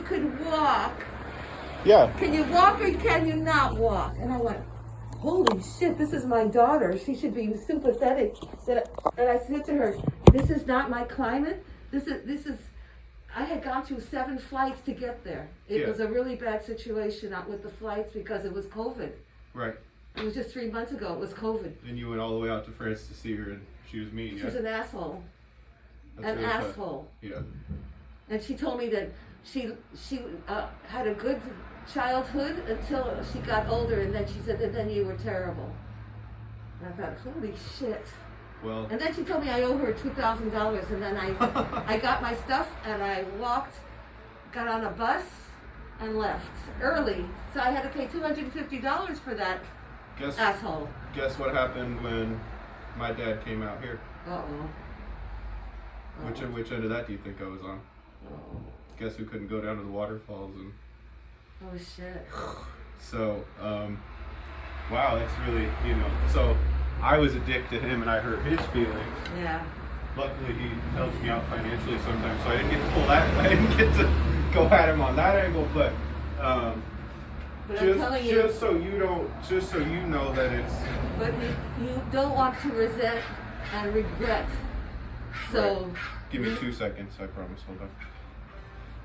you could walk. Yeah. Can you walk or can you not walk? And I went, holy shit, this is my daughter. She should be sympathetic. And I said to her, this is not my climate. This is, I had gone through 7 flights to get there. It was a really bad situation out with the flights because it was COVID. Right. It was just 3 months ago. It was COVID. And you went all the way out to France to see her, and she was mean. She's an asshole. That's An really tough. asshole. Yeah. And she told me that she had a good childhood until she got older, and then she said, and then you were terrible. And I thought, holy shit. Well. And then she told me I owe her $2,000, and then I got my stuff and I walked, got on a bus, and left early. So I had to pay $250 for that asshole. Guess what happened when my dad came out here? Uh-oh. Which end of that do you think I was on? Oh. Guess who couldn't go down to the waterfalls and. Oh shit. So, wow, that's really, so I was a dick to him and I hurt his feelings. Yeah. Luckily, he helps me out financially sometimes, so I didn't get to pull that. I didn't get to go at him on that angle, but I'm telling you, just so you know that it's. but you don't want to resent and regret. So. Right. Give me 2 seconds, I promise. Hold on.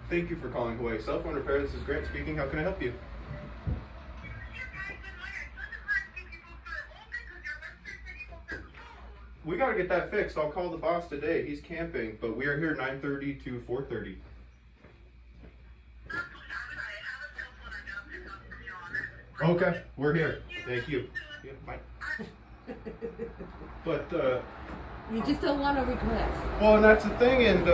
Thank you for calling Hawaii Cell Phone Repair. This is Grant speaking. How can I help you? We gotta get that fixed. I'll call the boss today. He's camping, but we are here 9:30 to 4:30. Okay, we're here. Thank you. Yeah, bye. But You just don't want to regret. well, and that's the thing, and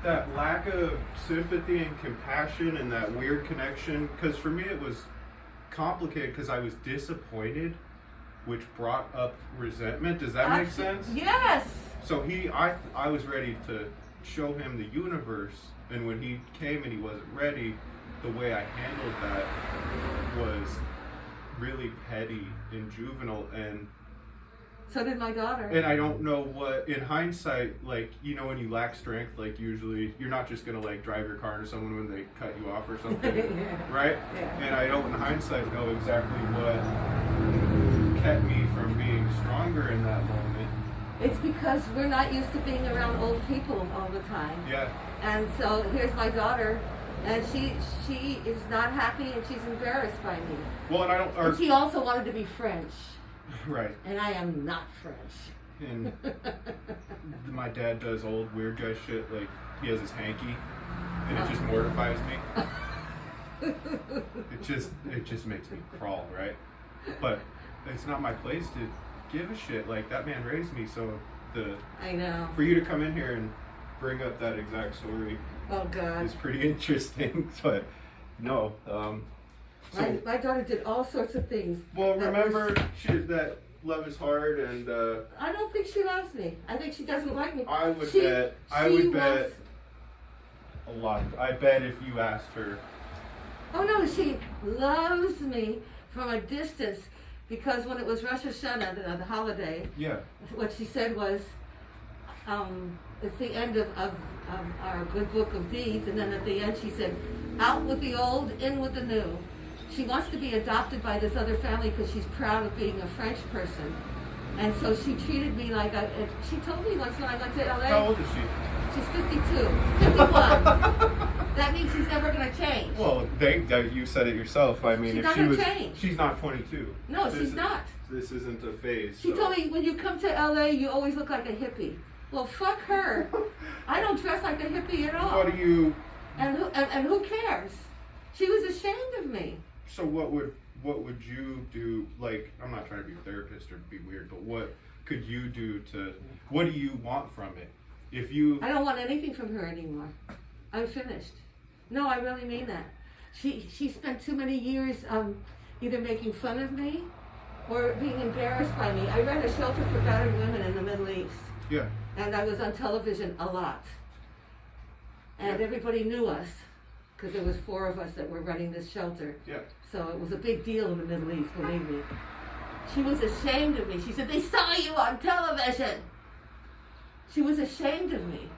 that lack of sympathy and compassion and that weird connection, because for me it was complicated because I was disappointed, which brought up resentment. Does that make sense? Yes. So I was ready to show him the universe, and when he came and he wasn't ready, the way I handled that was really petty and juvenile, and So did my daughter. And I don't know what, in hindsight, like, when you lack strength, like, usually, you're not just going to, like, drive your car into someone when they cut you off or something, Yeah. right? Yeah. And I don't, in hindsight, know exactly what kept me from being stronger in that moment. It's because we're not used to being around old people all the time. Yeah. And so here's my daughter, and she is not happy, and she's embarrassed by me. Well, and I don't... And she also wanted to be French. Right. And I am not French. And my dad does old weird guy shit, like, he has his hanky, and it just mortifies me. It just makes me crawl, right? But it's not my place to give a shit. Like, that man raised me, so I know. for you to come in here and bring up that exact story Oh God. is pretty interesting. But no, My daughter did all sorts of things. well, that remember was- that love is hard, and I don't think she loves me. I think she doesn't like me. I would She- bet she wants- a lot. I bet if you asked her. Oh no, she loves me from a distance, because when it was Rosh Hashanah, the holiday, Yeah. what she said was, it's the end of our good book of deeds, and then at the end she said, out with the old, in with the new. She wants to be adopted by this other family because she's proud of being a French person. And so she treated me like she told me once when I went to LA. How old is she? She's 52, 51. That means she's never going to change. Well, you said it yourself. I mean, She's if not she gonna was, change. she's not 22. No, she's not. This isn't a phase. She so. told me, when you come to LA, you always look like a hippie. Well, fuck her. I don't dress like a hippie at all. What do you? And who cares? She was ashamed of me. So what would you do? Like, I'm not trying to be a therapist or be weird, but what could you do to? What do you want from it? If you. I don't want anything from her anymore. I'm finished. No, I really mean that. She spent too many years either making fun of me or being embarrassed by me. I ran a shelter for battered women in the Middle East. Yeah. And I was on television a lot. And everybody knew us, because there was 4 of us that were running this shelter. Yeah. So it was a big deal in the Middle East, believe me. She was ashamed of me. She said, they saw you on television. She was ashamed of me.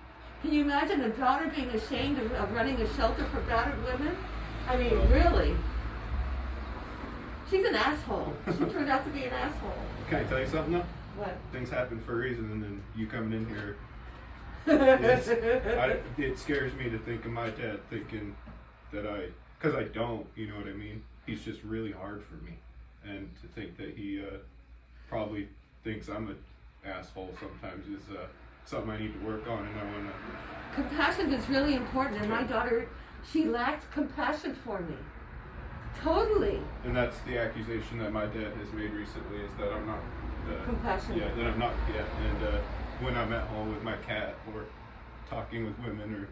Can you imagine a daughter being ashamed of running a shelter for battered women? I mean, Well- really? She's an asshole. She turned out to be an asshole. Can I tell you something though? What? Things happen for a reason, and then you coming in here, it scares me to think of my dad thinking that because I don't, you know what I mean? He's just really hard for me. And to think that he probably thinks I'm an asshole sometimes is something I need to work on, and I want to. Compassion is really important, and my daughter, she lacked compassion for me. Totally. And that's the accusation that my dad has made recently, is that I'm not Compassionate. Yeah, that I'm not. Yeah, and when I'm at home with my cat or talking with women or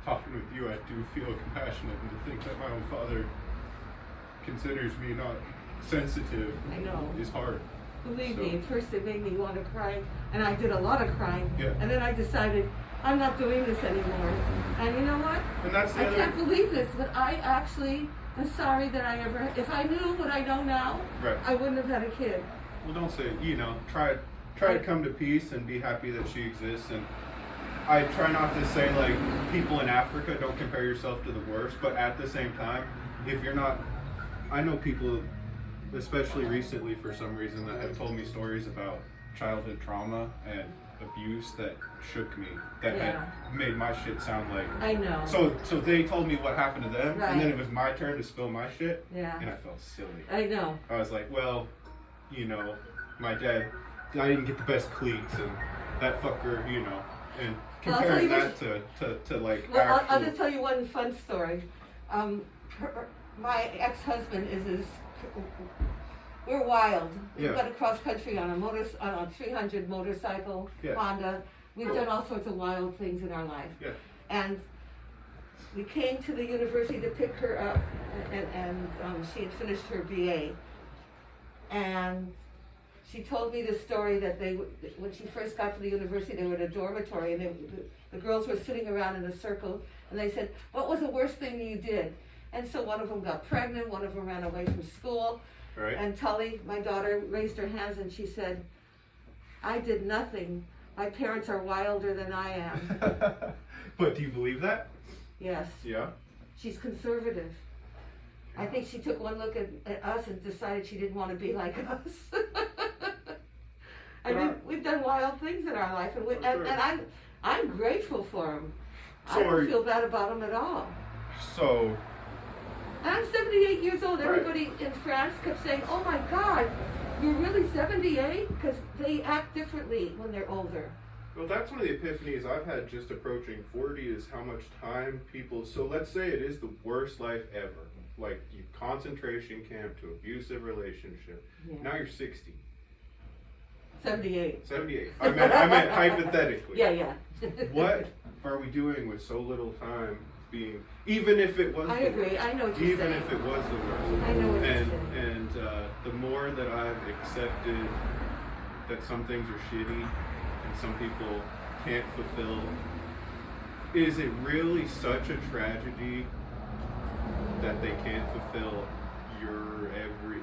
talking with you, I do feel compassionate, and to think that my own father considers me not sensitive I know. is hard. Believe So- me, at first it made me want to cry, and I did a lot of crying. Yeah. And then I decided, I'm not doing this anymore. And you know what? And that's the I other. can't believe this, but I actually am sorry that I ever, if I knew what I know now, Right. I wouldn't have had a kid. Well, don't say, try to come to peace and be happy that she exists. And I try not to say, like, people in Africa, don't compare yourself to the worst, but at the same time, if you're not, I know people, especially recently for some reason, that have told me stories about childhood trauma and abuse that shook me, that Yeah. had made my shit sound like. I know. So they told me what happened to them, Right. and then it was my turn to spill my shit, Yeah. and I felt silly. I know. I was like, well, my dad, I didn't get the best cleats, and that fucker, and Well, I'll tell comparing you that to like Well, I'll actual, just tell you one fun story. My ex-husband we're wild. We Yeah. went across country on a 300 motorcycle, Yeah. Honda. We've done all sorts of wild things in our life. Yeah. And we came to the university to pick her up, and she had finished her BA. And she told me the story that when she first got to the university, they were in a dormitory, and the girls were sitting around in a circle, and they said, "What was the worst thing you did?" And so one of them got pregnant, one of them ran away from school, right? and Tully, my daughter, raised her hands and she said, "I did nothing. My parents are wilder than I am." But do you believe that? Yes, Yeah. she's conservative. I think she took one look at us and decided she didn't want to be like us. I mean, we've done wild things in our life, and, Sure. and I'm grateful for them. I So are don't you- feel bad about them at all. So, And I'm 78 years old. Right. Everybody in France kept saying, "Oh my God, you're really 78?" Because they act differently when they're older. well, that's one of the epiphanies I've had just approaching 40 is how much time people. So let's say it is the worst life ever, like you concentration camp to abusive relationship. Yeah. Now you're 60, 78. 78. I meant hypothetically. Yeah. What are we doing with so little time being, even if it was I the agree. worst, I know what you're even saying. if it was the worst, I know what you're and saying. the more that I've accepted that some things are shitty and some people can't fulfill, is it really such a tragedy that they can't fulfill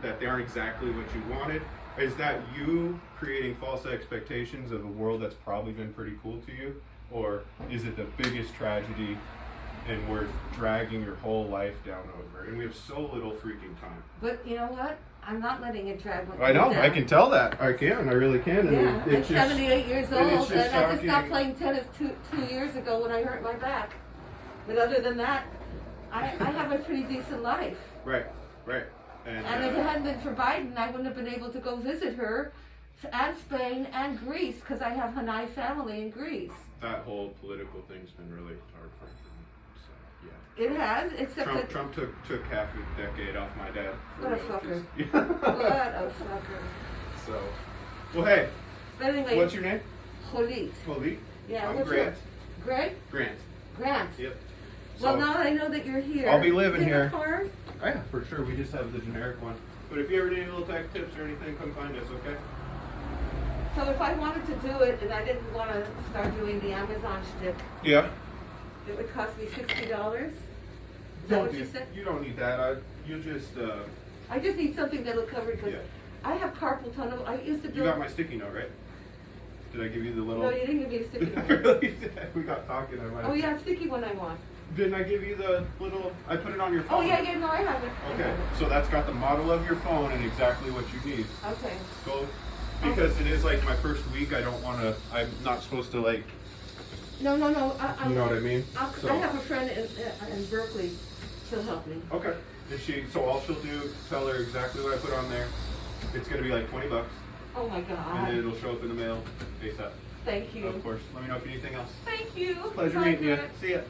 that they aren't exactly what you wanted? Is that you creating false expectations of a world that's probably been pretty cool to you? Or is it the biggest tragedy and we're dragging your whole life down over? And we have so little freaking time. But you know what? I'm not letting it drag me I know, down. I can tell that. I really can. And Yeah, I'm 78 years and it's old, just and I just stopped shocking. playing tennis two years ago when I hurt my back. But other than that, I have a pretty decent life. Right. And if it hadn't been for Biden, I wouldn't have been able to go visit her, and Spain and Greece, because I have Hanai family in Greece. that whole political thing's been really hard for me. So, yeah. It has, except that... Trump took half a decade off my dad. What a real, fucker. just- What a fucker. So, well, hey, But anyway, what's your name? Jolit. Holy. Yeah, I'm what's Grant. yours? Greg? Grant. Grant. Yep. Well, So- now that I know that you're here, I'll be living do you have here. a car? Oh, yeah, for sure. We just have the generic one. But if you ever need little tech tips or anything, come find us, okay? So if I wanted to do it and I didn't want to start doing the Amazon shtick, Yeah. it would cost me $60. Is that what you said? You don't need that. You just, I just need something that'll cover it because Yeah. I have carpal tunnel. I used to you build. got my sticky note, right? Did I give you the little? No, you didn't give me a sticky I one. really did. We got talking. I might. Oh yeah, sticky one I want. Didn't I give you the little? I put it on your phone. Oh yeah, no, I have it. I Okay, have it. so that's got the model of your phone and exactly what you need. Okay. Go, because it is like my first week. I don't want to. I'm not supposed to like. No. You know what I mean? So- I have a friend in Berkeley. She'll help me. Okay. And so all she'll do, tell her exactly what I put on there. It's gonna be like $20, Oh my and then God. it'll show up in the mail ASAP. Thank you. Of course. Let me know if you need anything else. Thank you. Pleasure Bye, meeting you. Brett. See ya.